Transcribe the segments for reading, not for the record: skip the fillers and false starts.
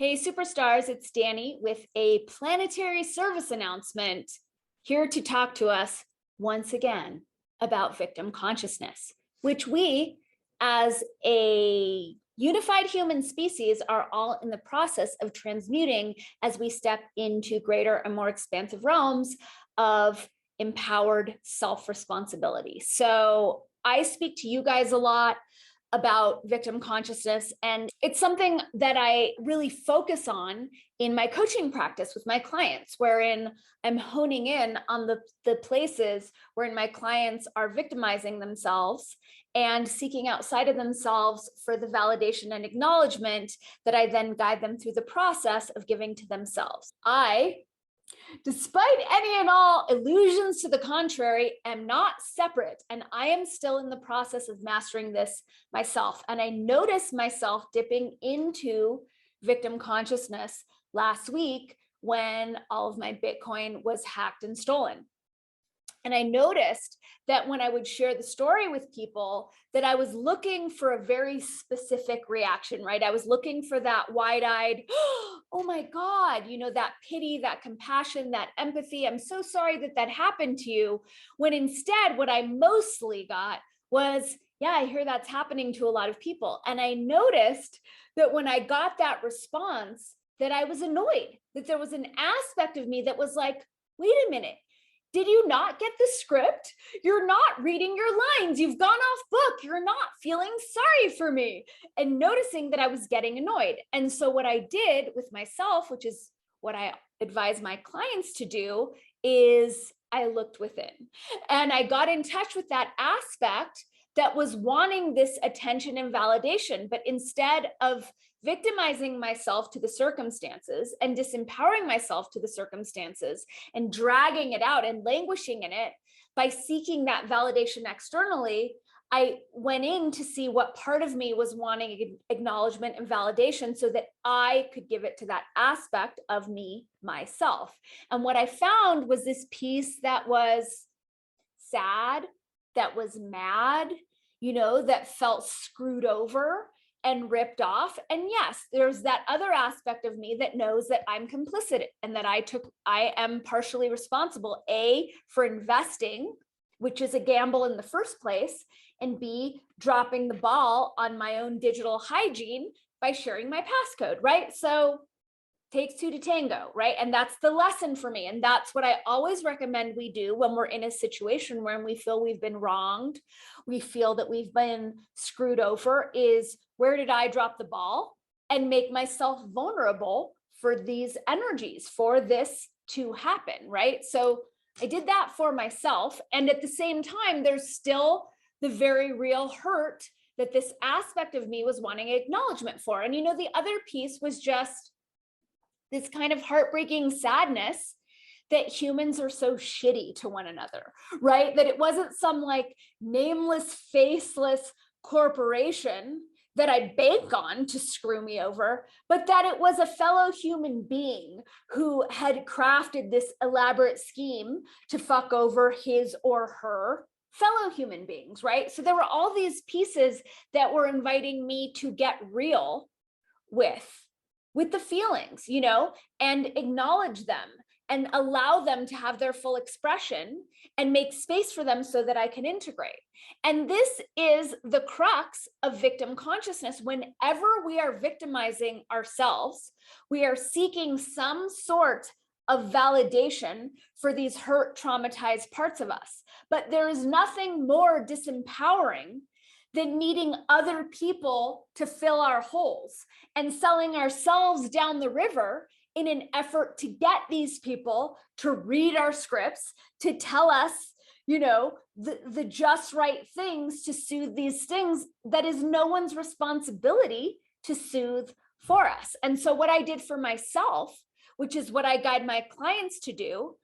Hey, superstars, it's Danny with a planetary service announcement here to talk to us once again about victim consciousness, which we, as a unified human species, are all in the process of transmuting as we step into greater and more expansive realms of empowered self-responsibility. So I speak to you guys a lot about victim consciousness. And it's something that I really focus on in my coaching practice with my clients, wherein I'm honing in on the places wherein my clients are victimizing themselves and seeking outside of themselves for the validation and acknowledgement that I then guide them through the process of giving to themselves. Despite any and all illusions to the contrary, am not separate, and I am still in the process of mastering this myself. And I noticed myself dipping into victim consciousness last week when all of my Bitcoin was hacked and stolen. And I noticed that when I would share the story with people, that I was looking for a very specific reaction, right? I was looking for that wide-eyed, oh my God, that pity, that compassion, that empathy. I'm so sorry that that happened to you. When instead, what I mostly got was, yeah, I hear that's happening to a lot of people. And I noticed that when I got that response, that I was annoyed, that there was an aspect of me that was like, wait a minute. Did you not get the script? You're not reading your lines. You've gone off book. You're not feeling sorry for me. And noticing that I was getting annoyed. And so what I did with myself, which is what I advise my clients to do, is I looked within and I got in touch with that aspect that was wanting this attention and validation. But instead of victimizing myself to the circumstances and disempowering myself to the circumstances and dragging it out and languishing in it by seeking that validation externally, I went in to see what part of me was wanting acknowledgement and validation so that I could give it to that aspect of me, myself. And what I found was this piece that was sad, that was mad, that felt screwed over and ripped off. And yes, there's that other aspect of me that knows that I'm complicit and that I am partially responsible, A, for investing, which is a gamble in the first place, and B, dropping the ball on my own digital hygiene by sharing my passcode, right? So takes two to tango, right? And that's the lesson for me. And that's what I always recommend we do when we're in a situation where we feel we've been wronged, we feel that we've been screwed over, is where did I drop the ball and make myself vulnerable for these energies, for this to happen, right? So I did that for myself. And at the same time, there's still the very real hurt that this aspect of me was wanting acknowledgement for. And the other piece was just this kind of heartbreaking sadness that humans are so shitty to one another, right? That it wasn't some like nameless, faceless corporation that I bank on to screw me over, but that it was a fellow human being who had crafted this elaborate scheme to fuck over his or her fellow human beings, right? So there were all these pieces that were inviting me to get real with the feelings, and acknowledge them and allow them to have their full expression and make space for them so that I can integrate. And this is the crux of victim consciousness. Whenever we are victimizing ourselves, we are seeking some sort of validation for these hurt, traumatized parts of us. But there is nothing more disempowering than needing other people to fill our holes and selling ourselves down the river in an effort to get these people to read our scripts, to tell us, the just right things to soothe these things that is no one's responsibility to soothe for us. And so what I did for myself, which is what I guide my clients to do,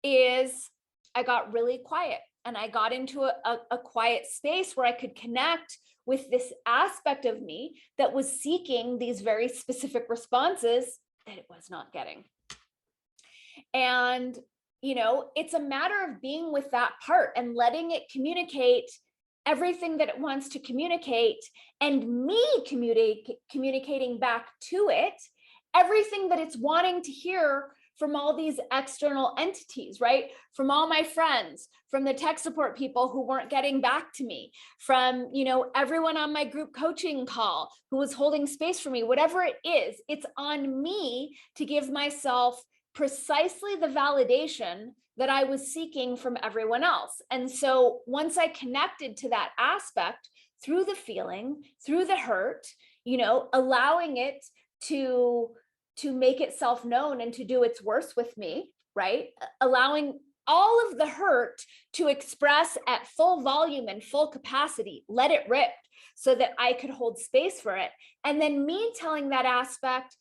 is I got really quiet. And I got into a quiet space where I could connect with this aspect of me that was seeking these very specific responses that it was not getting. And, it's a matter of being with that part and letting it communicate everything that it wants to communicate, and me communicating back to it everything that it's wanting to hear from all these external entities, right? From all my friends, from the tech support people who weren't getting back to me, from, you know, everyone on my group coaching call who was holding space for me, whatever it is, it's on me to give myself precisely the validation that I was seeking from everyone else. And so once I connected to that aspect through the feeling, through the hurt, you know, allowing it to make itself known and to do its worst with me, right? Allowing all of the hurt to express at full volume and full capacity, let it rip so that I could hold space for it. And then me telling that aspect,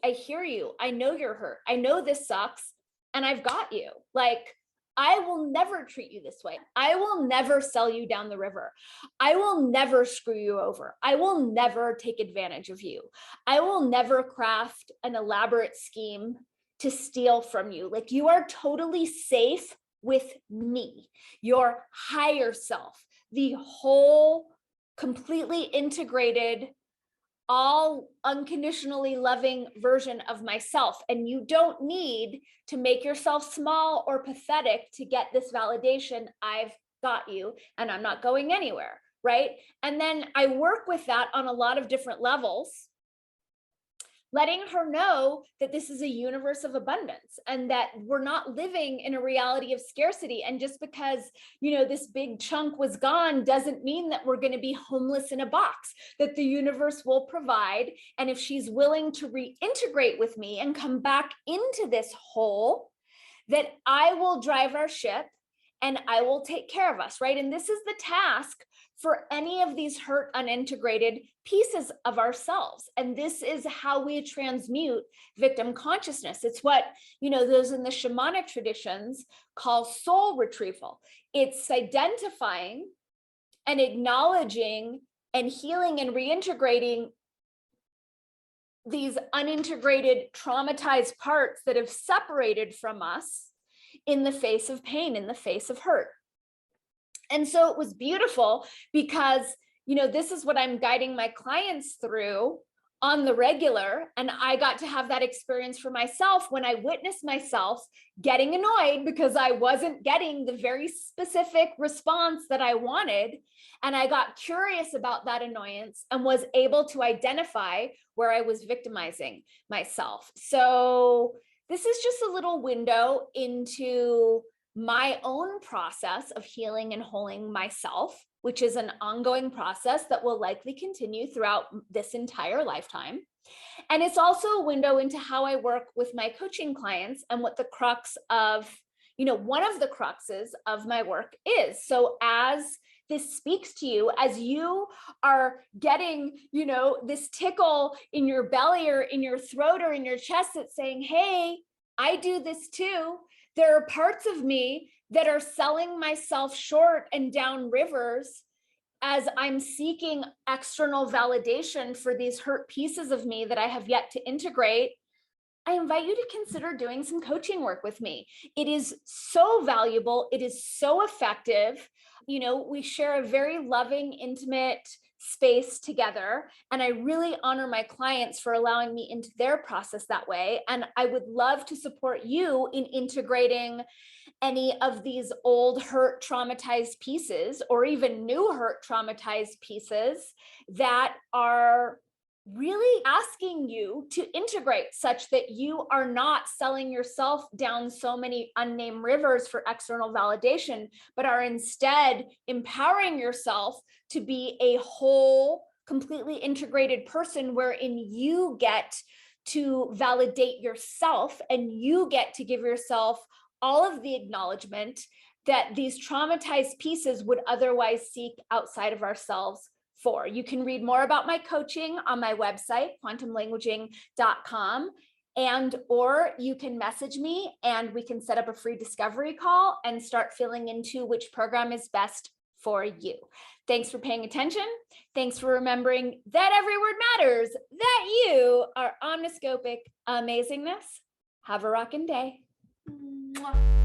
I hear you. I know you're hurt. I know this sucks and I've got you. Like, I will never treat you this way. I will never sell you down the river. I will never screw you over. I will never take advantage of you. I will never craft an elaborate scheme to steal from you. Like, you are totally safe with me, your higher self, the whole completely integrated, all unconditionally loving version of myself. And you don't need to make yourself small or pathetic to get this validation. I've got you and I'm not going anywhere, right? And then I work with that on a lot of different levels, letting her know that this is a universe of abundance and that we're not living in a reality of scarcity. And just because, you know, this big chunk was gone doesn't mean that we're going to be homeless in a box, that the universe will provide. And if she's willing to reintegrate with me and come back into this whole, that I will drive our ship and I will take care of us, right? And this is the task for any of these hurt unintegrated pieces of ourselves. And this is how we transmute victim consciousness. It's what, you know, those in the shamanic traditions call soul retrieval. It's identifying and acknowledging and healing and reintegrating these unintegrated, traumatized parts that have separated from us in the face of pain, in the face of hurt. And so it was beautiful because, you know, this is what I'm guiding my clients through on the regular. And I got to have that experience for myself when I witnessed myself getting annoyed because I wasn't getting the very specific response that I wanted. And I got curious about that annoyance and was able to identify where I was victimizing myself. So this is just a little window into my own process of healing and holding myself, which is an ongoing process that will likely continue throughout this entire lifetime. And it's also a window into how I work with my coaching clients and what the crux of, you know, one of the cruxes of my work is. So as this speaks to you, as you are getting, you know, this tickle in your belly or in your throat or in your chest that's saying, hey, I do this too. There are parts of me that are selling myself short and down rivers as I'm seeking external validation for these hurt pieces of me that I have yet to integrate. I invite you to consider doing some coaching work with me. It is so valuable. It is so effective. You know, we share a very loving, intimate space together. And I really honor my clients for allowing me into their process that way. And I would love to support you in integrating any of these old hurt traumatized pieces or even new hurt traumatized pieces that are really asking you to integrate such that you are not selling yourself down so many unnamed rivers for external validation, but are instead empowering yourself to be a whole, completely integrated person wherein you get to validate yourself and you get to give yourself all of the acknowledgement that these traumatized pieces would otherwise seek outside of ourselves for. You can read more about my coaching on my website, quantumlanguaging.com, and or you can message me and we can set up a free discovery call and start filling into which program is best for you. Thanks for paying attention. Thanks for remembering that every word matters, that you are omniscopic amazingness. Have a rockin' day. Mwah.